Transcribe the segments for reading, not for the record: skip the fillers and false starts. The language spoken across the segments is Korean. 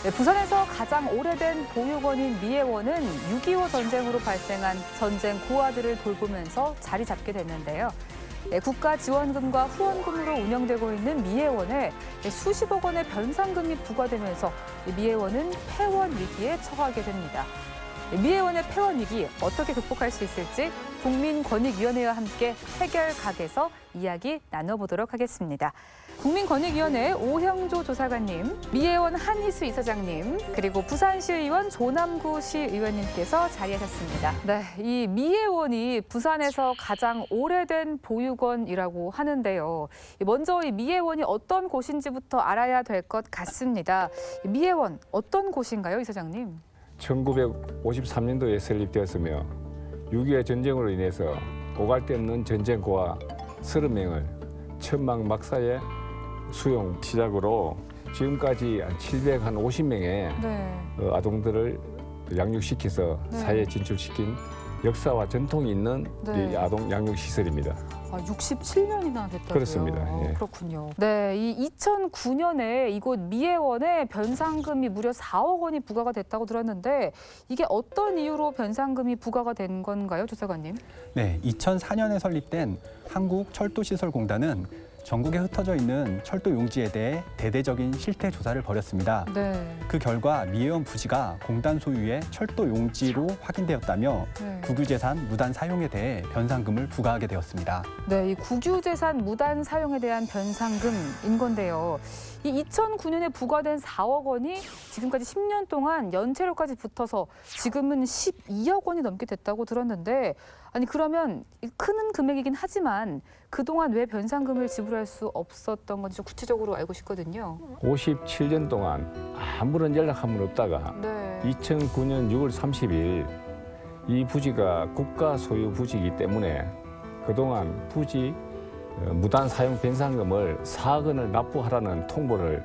네, 부산에서 가장 오래된 보육원인 미애원은 6.25 전쟁으로 발생한 전쟁 고아들을 돌보면서 자리 잡게 됐는데요. 네, 국가 지원금과 후원금으로 운영되고 있는 미애원에 수십억 원의 변상금이 부과되면서 미애원은 폐원 위기에 처하게 됩니다. 미애원의 폐원 위기 어떻게 극복할 수 있을지 국민권익위원회와 함께 해결각에서 이야기 나눠보도록 하겠습니다. 국민권익위원회 오형조 조사관님, 미애원 한희수 이사장님, 그리고 부산시의원 조남구 시의원님께서 자리하셨습니다. 네, 이 미애원이 부산에서 가장 오래된 보육원이라고 하는데요. 먼저 이 미애원이 어떤 곳인지부터 알아야 될 것 같습니다. 미애원 어떤 곳인가요, 이사장님? 1953년도에 설립되었으며 6.25 전쟁으로 인해서 오갈 데 없는 전쟁 고아 30명을 천막 막사에 수용 시작으로 지금까지 750명의 아동들을 양육시켜서 사회에 진출시킨 역사와 전통이 있는 이 아동 양육시설입니다. 67년이나 됐다고요? 그렇습니다. 예. 그렇군요. 네, 이 2009년에 이곳 미애원에 변상금이 무려 4억 원이 부과가 됐다고 들었는데 이게 어떤 이유로 변상금이 부과가 된 건가요, 조사관님? 네, 2004년에 설립된 한국철도시설공단은 전국에 흩어져 있는 철도 용지에 대해 대대적인 실태 조사를 벌였습니다. 네. 그 결과 미애원 부지가 공단 소유의 철도 용지로 확인되었다며 국유재산 무단 사용에 대해 변상금을 부과하게 되었습니다. 네, 이 국유재산 무단 사용에 대한 변상금인 건데요. 이 2009년에 부과된 4억 원이 지금까지 10년 동안 연체료까지 붙어서 지금은 12억 원이 넘게 됐다고 들었는데 아니 그러면 큰 금액이긴 하지만 그동안 왜 변상금을 지불할 수 없었던 건지 좀 구체적으로 알고 싶거든요. 57년 동안 아무런 연락 한 번 없다가 2009년 6월 30일 이 부지가 국가 소유 부지이기 때문에 그동안 부지 무단 사용 변상금을 4억 원을 납부하라는 통보를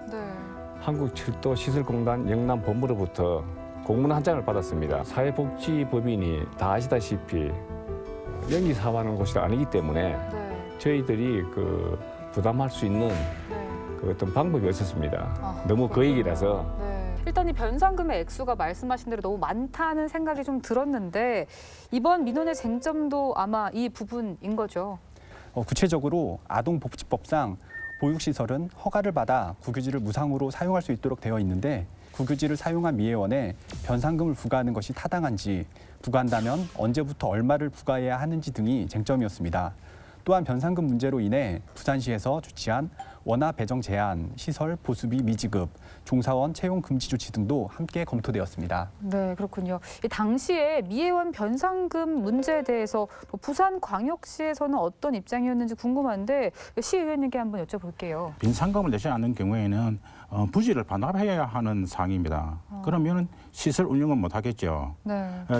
한국철도시설공단 영남본부로부터 공문 한 장을 받았습니다. 사회복지법인이 다 아시다시피 명의사업하는 곳이 아니기 때문에 저희들이 부담할 수 있는 그 어떤 방법이 없었습니다. 너무 거액이라서. 일단 이 변상금의 액수가 말씀하신 대로 너무 많다는 생각이 좀 들었는데 이번 민원의 쟁점도 아마 이 부분인 거죠. 구체적으로 아동복지법상 보육시설은 허가를 받아 국유지를 무상으로 사용할 수 있도록 되어 있는데 국유지를 사용한 미애원에 변상금을 부과하는 것이 타당한지, 부과한다면 언제부터 얼마를 부과해야 하는지 등이 쟁점이었습니다. 또한 변상금 문제로 인해 부산시에서 주최한 원화 배정 제한, 시설 보수비 미지급, 종사원 채용 금지 조치 등도 함께 검토되었습니다. 네, 그렇군요. 당시에 미애원 변상금 문제에 대해서 부산광역시에서는 어떤 입장이었는지 궁금한데 시의원님께 한번 여쭤볼게요. 변상금을 내지 않는 경우에는 부지를 반납해야 하는 사항입니다. 그러면 시설 운영은 못하겠죠.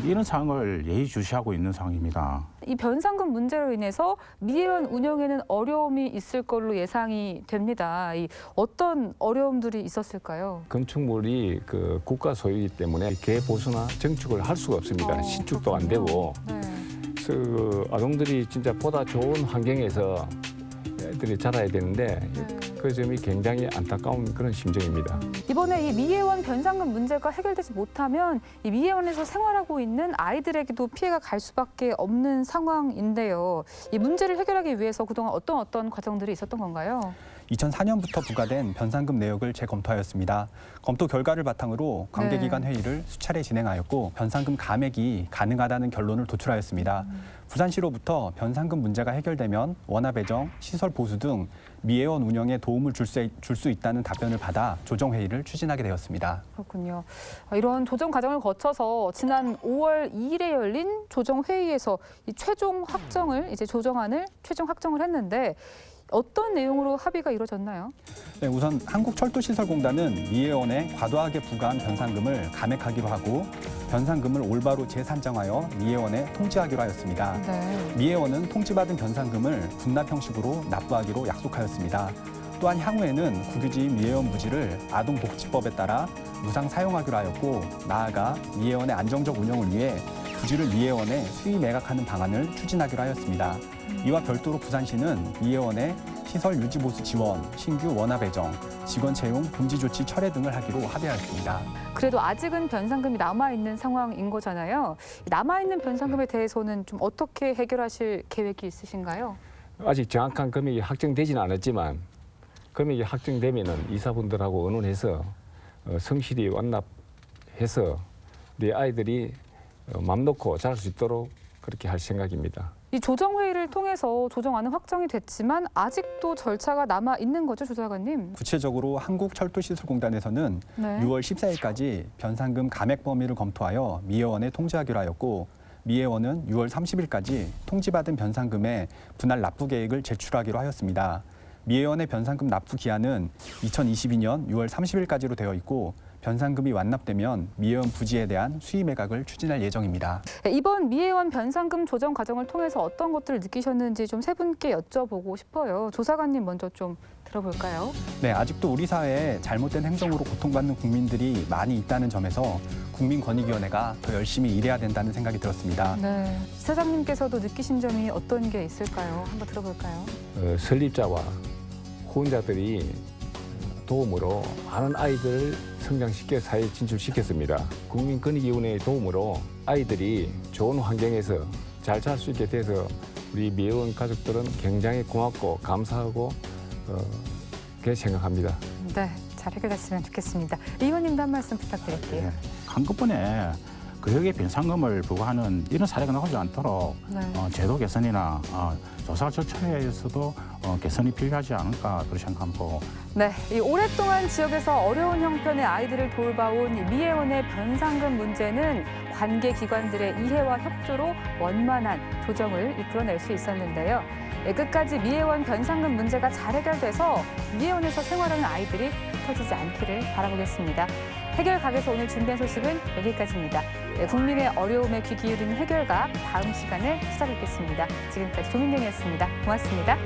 이런 사항을 예의주시하고 있는 상황입니다. 이 변상금 문제로 인해서 미애원 운영에는 어려움이 있을 걸로 예상이 됩니다. 어떤 어려움들이 있었을까요? 건축물이 국가 소유이기 때문에 개 보수나 정축을 할 수가 없습니다. 신축도 안 되고. 그래서 아동들이 진짜 보다 좋은 환경에서 애들이 자라야 되는데 그 점이 굉장히 안타까운 그런 심정입니다. 이번에 이 미애원 변상금 문제가 해결되지 못하면 이 미애원에서 생활하고 있는 아이들에게도 피해가 갈 수밖에 없는 상황인데요. 이 문제를 해결하기 위해서 그동안 어떤 과정들이 있었던 건가요? 2004년부터 부과된 변상금 내역을 재검토하였습니다. 검토 결과를 바탕으로 관계기관 회의를 수차례 진행하였고 변상금 감액이 가능하다는 결론을 도출하였습니다. 부산시로부터 변상금 문제가 해결되면 원화 배정, 시설 보수 등 미애원 운영에 도움을 줄 수 있다는 답변을 받아 조정회의를 추진하게 되었습니다. 그렇군요. 이런 조정 과정을 거쳐서 지난 5월 2일에 열린 조정회의에서 이 최종 확정을 했는데 어떤 내용으로 합의가 이루어졌나요? 네, 우선 한국철도시설공단은 미애원에 과도하게 부과한 변상금을 감액하기로 하고 변상금을 올바로 재산정하여 미애원에 통지하기로 하였습니다. 미애원은 통지받은 변상금을 분납 형식으로 납부하기로 약속하였습니다. 또한 향후에는 국유지인 미애원 부지를 아동복지법에 따라 무상 사용하기로 하였고 나아가 미애원의 안정적 운영을 위해 부지를 미애원에 수의 매각하는 방안을 추진하기로 하였습니다. 이와 별도로 부산시는 미애원에 시설 유지 보수 지원, 신규 원화 배정, 직원 채용, 금지 조치 철회 등을 하기로 합의하였습니다. 그래도 아직은 변상금이 남아있는 상황인 거잖아요. 남아있는 변상금에 대해서는 좀 어떻게 해결하실 계획이 있으신가요? 아직 정확한 금액이 확정되지는 않았지만 금액이 확정되면은 이사분들하고 의논해서 성실히 완납해서 우리 아이들이 맘 놓고 자랄 수 있도록 그렇게 할 생각입니다. 이 조정회의를 통해서 조정안은 확정이 됐지만 아직도 절차가 남아 있는 거죠, 조사관님? 구체적으로 한국철도시설공단에서는 네. 6월 14일까지 변상금 감액 범위를 검토하여 미애원에 통지하기로 하였고 미애원은 6월 30일까지 통지받은 변상금의 분할 납부 계획을 제출하기로 하였습니다. 미애원의 변상금 납부 기한은 2022년 6월 30일까지로 되어 있고 변상금이 완납되면 미애원 부지에 대한 수의 매각을 추진할 예정입니다. 이번 미애원 변상금 조정 과정을 통해서 어떤 것들을 느끼셨는지 좀 세 분께 여쭤보고 싶어요. 조사관님 먼저 좀 들어볼까요? 네, 아직도 우리 사회에 잘못된 행정으로 고통받는 국민들이 많이 있다는 점에서 국민권익위원회가 더 열심히 일해야 된다는 생각이 들었습니다. 네. 사장님께서도 느끼신 점이 어떤 게 있을까요? 한번 들어볼까요? 설립자와 후원자들이 도움으로 많은 아이들을 성장시켜 사회에 진출시켰습니다. 국민권익위원회의 도움으로 아이들이 좋은 환경에서 잘 자랄 수 있게 돼서 우리 미애원 가족들은 굉장히 고맙고 감사하고 그렇게 생각합니다. 네, 잘 해결됐으면 좋겠습니다. 이 의원님도 한 말씀 부탁드릴게요. 한꺼번에 그에게 변상금을 부과하는 이런 사례가 나오지 않도록 네. 제도 개선이나 조사 절차에서도 개선이 필요하지 않을까 그렇게 생각하고 네, 이 오랫동안 지역에서 어려운 형편의 아이들을 돌봐온 이 미애원의 변상금 문제는 관계 기관들의 이해와 협조로 원만한 조정을 이끌어낼 수 있었는데요. 끝까지 미애원 변상금 문제가 잘 해결돼서 미애원에서 생활하는 아이들이 흩어지지 않기를 바라보겠습니다. 해결각에서 오늘 준비한 소식은 여기까지입니다. 국민의 어려움에 귀 기울이는 해결각 다음 시간에 찾아뵙겠습니다. 지금까지 조민경이었습니다. 고맙습니다.